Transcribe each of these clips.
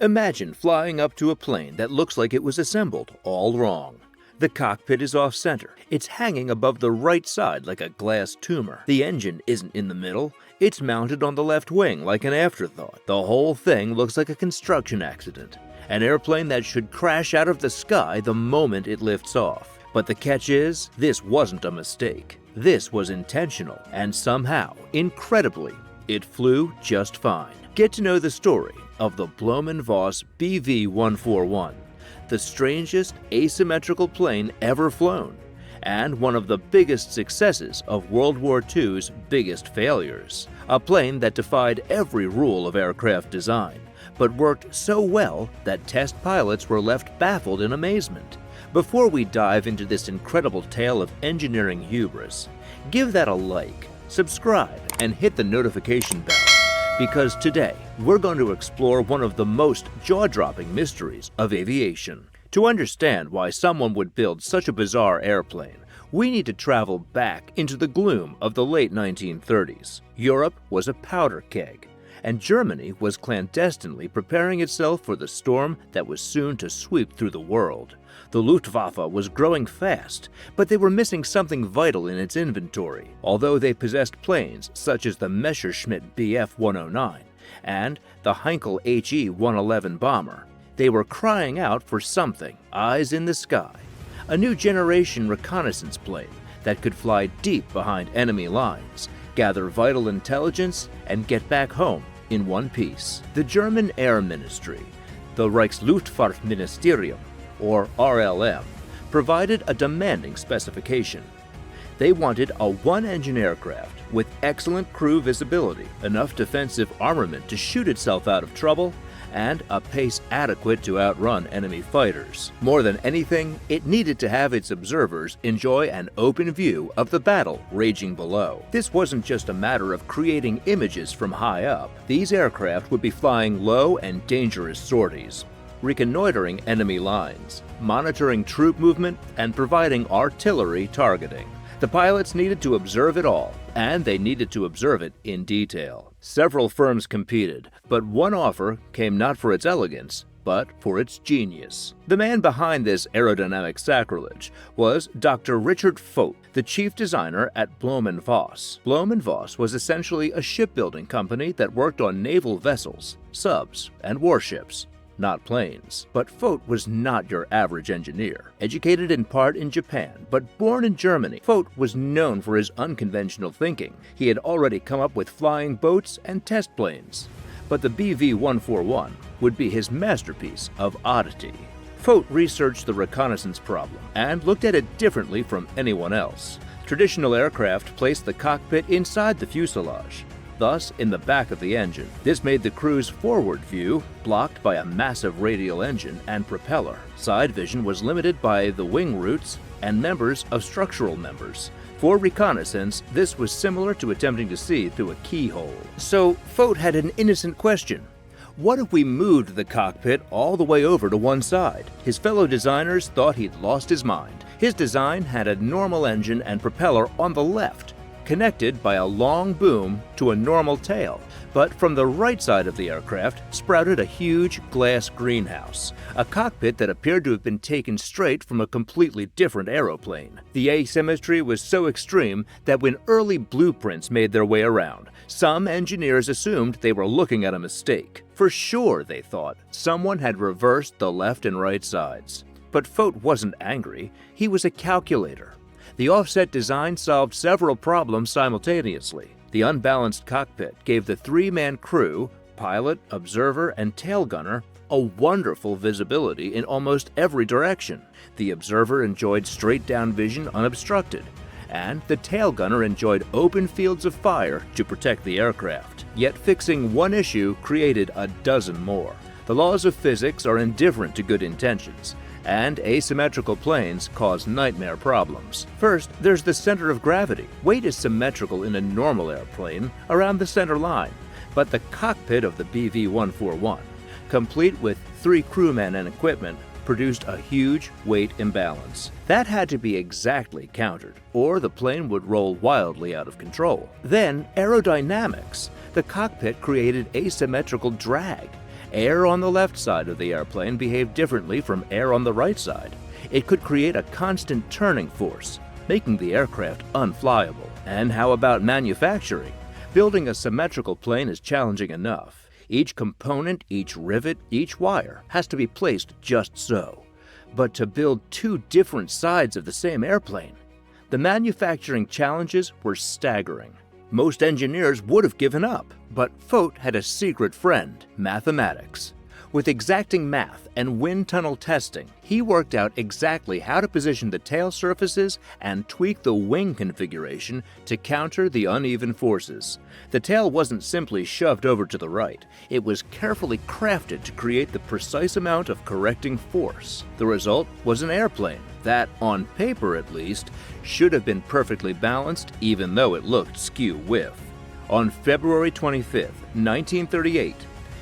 Imagine flying up to a plane that looks like it was assembled all wrong. The cockpit is off-center. It's hanging above the right side like a glass tumor. The engine isn't in the middle. It's mounted on the left wing like an afterthought. The whole thing looks like a construction accident. An airplane that should crash out of the sky the moment it lifts off. But the catch is, this wasn't a mistake. This was intentional, and somehow, incredibly, it flew just fine. Get to know the story of the Blohm Voss BV 141. The strangest asymmetrical plane ever flown, and one of the biggest successes of World War II's biggest failures. A plane that defied every rule of aircraft design, but worked so well that test pilots were left baffled in amazement. Before we dive into this incredible tale of engineering hubris, give that a like, subscribe, and hit the notification bell. Because today, we're going to explore one of the most jaw-dropping mysteries of aviation. To understand why someone would build such a bizarre airplane, we need to travel back into the gloom of the late 1930s. Europe was a powder keg, and Germany was clandestinely preparing itself for the storm that was soon to sweep through the world. The Luftwaffe was growing fast, but they were missing something vital in its inventory. Although they possessed planes such as the Messerschmitt Bf 109 and the Heinkel HE 111 bomber, they were crying out for something, eyes in the sky. A new generation reconnaissance plane that could fly deep behind enemy lines, gather vital intelligence, and get back home in one piece. The German Air Ministry, the Reichsluftfahrtministerium, or RLM, provided a demanding specification. They wanted a one-engine aircraft with excellent crew visibility, enough defensive armament to shoot itself out of trouble, and a pace adequate to outrun enemy fighters. More than anything, it needed to have its observers enjoy an open view of the battle raging below. This wasn't just a matter of creating images from high up. These aircraft would be flying low and dangerous sorties, reconnoitering enemy lines, monitoring troop movement, and providing artillery targeting. The pilots needed to observe it all, and they needed to observe it in detail. Several firms competed, but one offer came not for its elegance, but for its genius. The man behind this aerodynamic sacrilege was Dr. Richard Vogt, the chief designer at Blohm Voss. Blohm Voss was essentially a shipbuilding company that worked on naval vessels, subs, and warships, not planes. But Vogt was not your average engineer. Educated in part in Japan, but born in Germany, Vogt was known for his unconventional thinking. He had already come up with flying boats and test planes. But the BV 141 would be his masterpiece of oddity. Vogt researched the reconnaissance problem and looked at it differently from anyone else. Traditional aircraft placed the cockpit inside the fuselage, thus in the back of the engine. This made the crew's forward view blocked by a massive radial engine and propeller. Side vision was limited by the wing roots and members of structural members. For reconnaissance, this was similar to attempting to see through a keyhole. So Vogt had an innocent question. What if we moved the cockpit all the way over to one side? His fellow designers thought he'd lost his mind. His design had a normal engine and propeller on the left, connected by a long boom to a normal tail. But from the right side of the aircraft sprouted a huge glass greenhouse, a cockpit that appeared to have been taken straight from a completely different aeroplane. The asymmetry was so extreme that when early blueprints made their way around, some engineers assumed they were looking at a mistake. For sure, they thought, someone had reversed the left and right sides. But Vogt wasn't angry, he was a calculator. The offset design solved several problems simultaneously. The unbalanced cockpit gave the three-man crew, pilot, observer, and tail gunner, a wonderful visibility in almost every direction. The observer enjoyed straight-down vision unobstructed, and the tail gunner enjoyed open fields of fire to protect the aircraft. Yet fixing one issue created a dozen more. The laws of physics are indifferent to good intentions, and asymmetrical planes cause nightmare problems. First, there's the center of gravity. Weight is symmetrical in a normal airplane around the center line, but the cockpit of the BV 141, complete with 3 crewmen and equipment, produced a huge weight imbalance. That had to be exactly countered, or the plane would roll wildly out of control. Then, aerodynamics. The cockpit created asymmetrical drag, Air on the left side of the airplane behaved differently from air on the right side. It could create a constant turning force, making the aircraft unflyable. And how about manufacturing? Building a symmetrical plane is challenging enough. Each component, each rivet, each wire has to be placed just so. But to build two different sides of the same airplane, the manufacturing challenges were staggering. Most engineers would have given up, but Vogt had a secret friend, mathematics. With exacting math and wind tunnel testing, he worked out exactly how to position the tail surfaces and tweak the wing configuration to counter the uneven forces. The tail wasn't simply shoved over to the right, it was carefully crafted to create the precise amount of correcting force. The result was an airplane that, on paper at least, should have been perfectly balanced even though it looked skew-whiff. On February 25, 1938,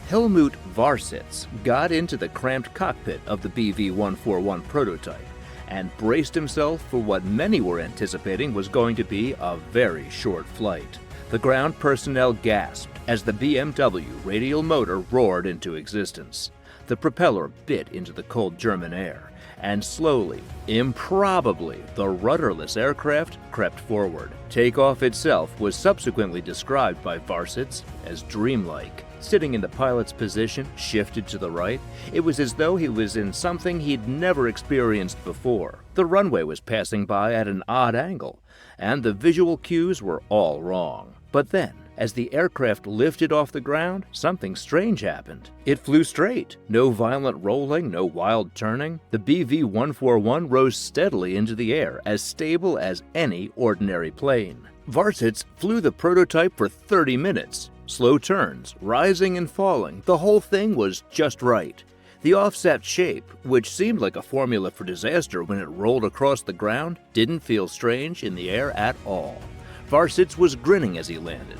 Helmut Varsitz got into the cramped cockpit of the BV-141 prototype and braced himself for what many were anticipating was going to be a very short flight. The ground personnel gasped as the BMW radial motor roared into existence. The propeller bit into the cold German air, and slowly, improbably, the rudderless aircraft crept forward. Takeoff itself was subsequently described by Varsitz as dreamlike. Sitting in the pilot's position, shifted to the right, it was as though he was in something he'd never experienced before. The runway was passing by at an odd angle, and the visual cues were all wrong. But then, as the aircraft lifted off the ground, something strange happened. It flew straight. No violent rolling, no wild turning. The BV-141 rose steadily into the air, as stable as any ordinary plane. Varsitz flew the prototype for 30 minutes. Slow turns, rising and falling, the whole thing was just right. The offset shape, which seemed like a formula for disaster when it rolled across the ground, didn't feel strange in the air at all. Varsitz was grinning as he landed.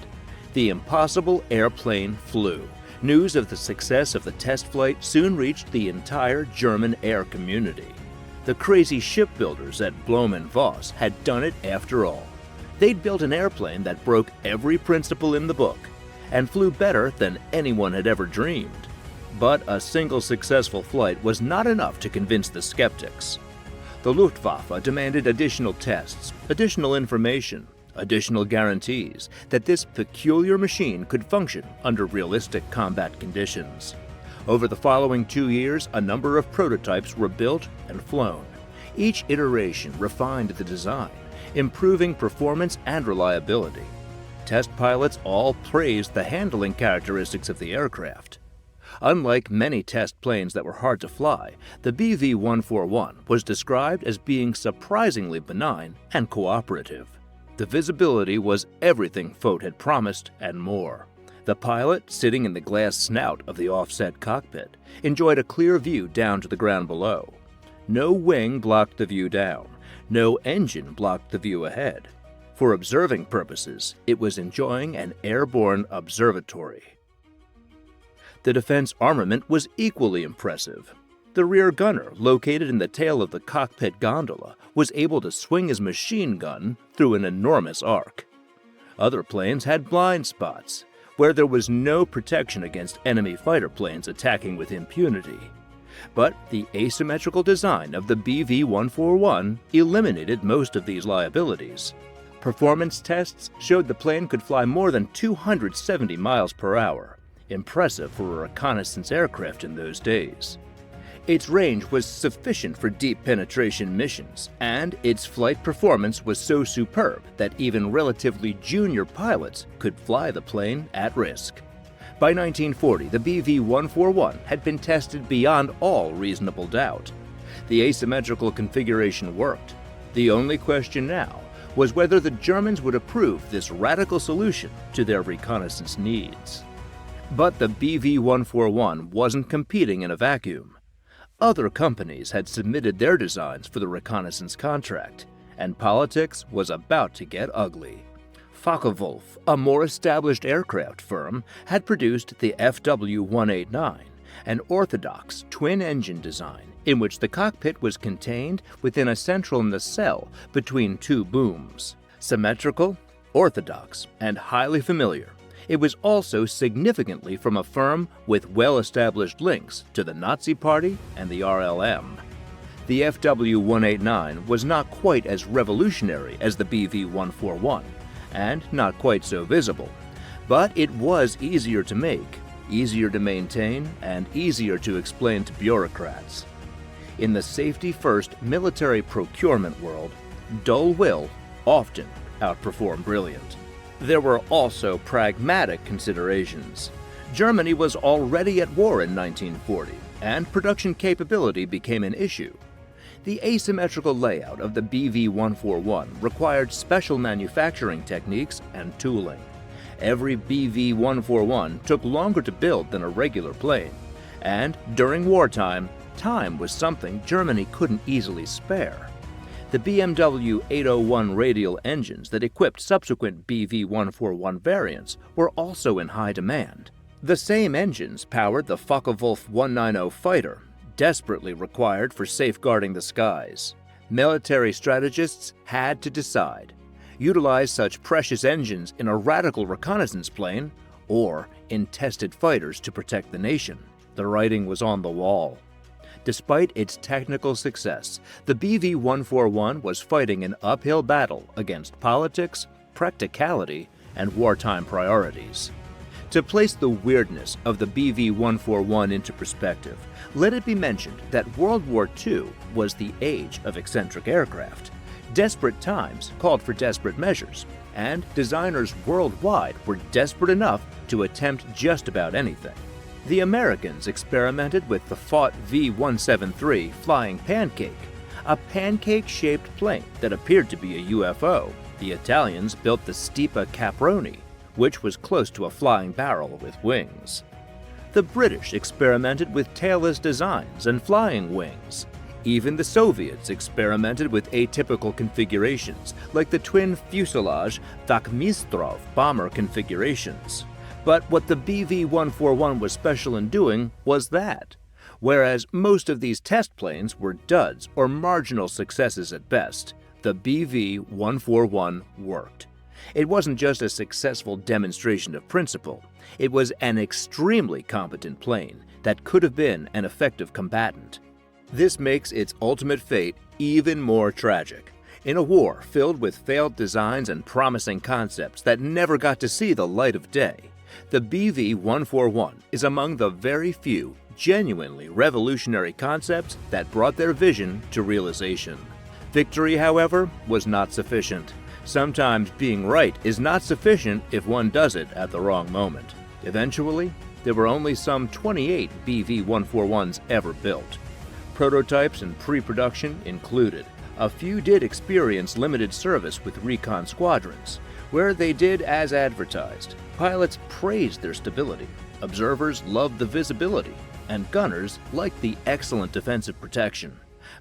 The impossible airplane flew. News of the success of the test flight soon reached the entire German air community. The crazy shipbuilders at Blohm Voss had done it after all. They'd built an airplane that broke every principle in the book and flew better than anyone had ever dreamed. But a single successful flight was not enough to convince the skeptics. The Luftwaffe demanded additional tests, additional information, additional guarantees that this peculiar machine could function under realistic combat conditions. Over the following 2 years, a number of prototypes were built and flown. Each iteration refined the design, improving performance and reliability. Test pilots all praised the handling characteristics of the aircraft. Unlike many test planes that were hard to fly, the BV-141 was described as being surprisingly benign and cooperative. The visibility was everything Vogt had promised and more. The pilot, sitting in the glass snout of the offset cockpit, enjoyed a clear view down to the ground below. No wing blocked the view down. No engine blocked the view ahead. For observing purposes, it was enjoying an airborne observatory. The defense armament was equally impressive. The rear gunner, located in the tail of the cockpit gondola, was able to swing his machine gun through an enormous arc. Other planes had blind spots, where there was no protection against enemy fighter planes attacking with impunity. But the asymmetrical design of the BV-141 eliminated most of these liabilities. Performance tests showed the plane could fly more than 270 miles per hour, impressive for a reconnaissance aircraft in those days. Its range was sufficient for deep penetration missions, and its flight performance was so superb that even relatively junior pilots could fly the plane at risk. By 1940, the BV-141 had been tested beyond all reasonable doubt. The asymmetrical configuration worked. The only question now was whether the Germans would approve this radical solution to their reconnaissance needs. But the BV-141 wasn't competing in a vacuum. Other companies had submitted their designs for the reconnaissance contract, and politics was about to get ugly. Focke-Wulf, a more established aircraft firm, had produced the FW-189, an orthodox twin-engine design in which the cockpit was contained within a central nacelle between two booms. Symmetrical, orthodox, and highly familiar, It was also significantly from a firm with well-established links to the Nazi Party and the RLM. The FW-189 was not quite as revolutionary as the BV-141, and not quite so visible, but it was easier to make, easier to maintain, and easier to explain to bureaucrats. In the safety-first military procurement world, dull will often outperformed brilliant. There were also pragmatic considerations. Germany was already at war in 1940, and production capability became an issue. The asymmetrical layout of the BV-141 required special manufacturing techniques and tooling. Every BV-141 took longer to build than a regular plane, and during wartime, time was something Germany couldn't easily spare. The BMW 801 radial engines that equipped subsequent BV-141 variants were also in high demand. The same engines powered the Focke-Wulf 190 fighter, desperately required for safeguarding the skies. Military strategists had to decide: utilize such precious engines in a radical reconnaissance plane, or in tested fighters to protect the nation. The writing was on the wall. Despite its technical success, the BV-141 was fighting an uphill battle against politics, practicality, and wartime priorities. To place the weirdness of the BV-141 into perspective, let it be mentioned that World War II was the age of eccentric aircraft. Desperate times called for desperate measures, and designers worldwide were desperate enough to attempt just about anything. The Americans experimented with the Fought V-173 Flying Pancake, a pancake-shaped plane that appeared to be a UFO. The Italians built the Stipa Caproni, which was close to a flying barrel with wings. The British experimented with tailless designs and flying wings. Even the Soviets experimented with atypical configurations, like the twin fuselage Vakhmistrov bomber configurations. But what the BV-141 was special in doing was that. Whereas most of these test planes were duds or marginal successes at best, the BV-141 worked. It wasn't just a successful demonstration of principle, it was an extremely competent plane that could have been an effective combatant. This makes its ultimate fate even more tragic. In a war filled with failed designs and promising concepts that never got to see the light of day, the BV-141 is among the very few genuinely revolutionary concepts that brought their vision to realization. Victory, however, was not sufficient. Sometimes being right is not sufficient if one does it at the wrong moment. Eventually, there were only some 28 BV-141s ever built. Prototypes and pre-production included. A few did experience limited service with recon squadrons, where they did as advertised. Pilots praised their stability, observers loved the visibility, and gunners liked the excellent defensive protection.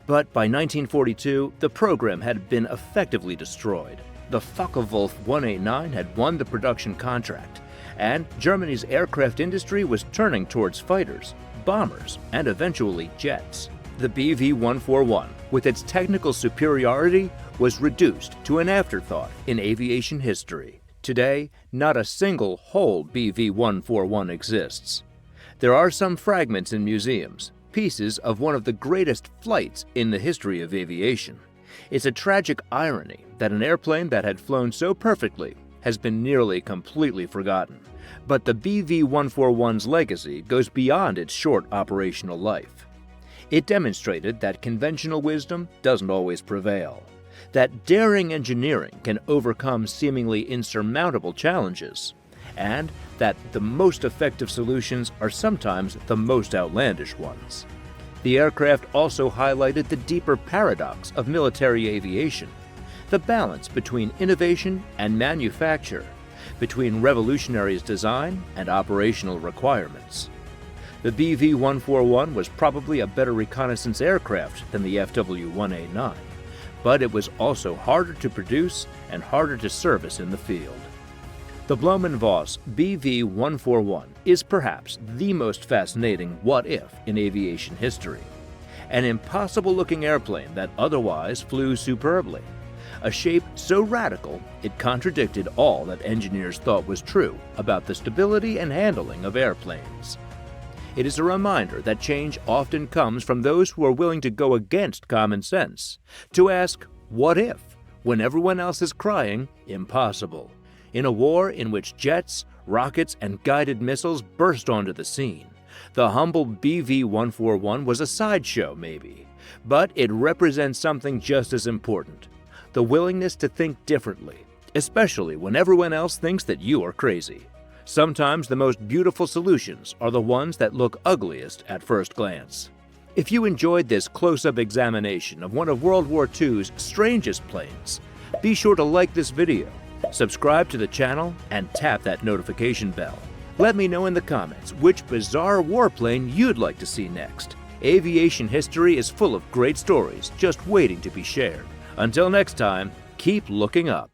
But by 1942, the program had been effectively destroyed. The Focke-Wulf 189 had won the production contract, and Germany's aircraft industry was turning towards fighters, bombers, and eventually jets. The BV-141, with its technical superiority, was reduced to an afterthought in aviation history. Today, not a single whole BV-141 exists. There are some fragments in museums, pieces of one of the greatest flights in the history of aviation. It's a tragic irony that an airplane that had flown so perfectly has been nearly completely forgotten. But the BV-141's legacy goes beyond its short operational life. It demonstrated that conventional wisdom doesn't always prevail, that daring engineering can overcome seemingly insurmountable challenges, and that the most effective solutions are sometimes the most outlandish ones. The aircraft also highlighted the deeper paradox of military aviation, the balance between innovation and manufacture, between revolutionaries' design and operational requirements. The BV-141 was probably a better reconnaissance aircraft than the FW-189, but it was also harder to produce and harder to service in the field. The Blohm Voss BV-141 is perhaps the most fascinating what-if in aviation history. An impossible-looking airplane that otherwise flew superbly. a shape so radical it contradicted all that engineers thought was true about the stability and handling of airplanes. It is a reminder that change often comes from those who are willing to go against common sense, to ask, what if, when everyone else is crying, impossible, in a war in which jets, rockets, and guided missiles burst onto the scene. The humble BV-141 was a sideshow, maybe, but it represents something just as important: the willingness to think differently, especially when everyone else thinks that you are crazy. Sometimes the most beautiful solutions are the ones that look ugliest at first glance. If you enjoyed this close-up examination of one of World War II's strangest planes, be sure to like this video, subscribe to the channel, and tap that notification bell. Let me know in the comments which bizarre warplane you'd like to see next. Aviation history is full of great stories just waiting to be shared. Until next time, keep looking up.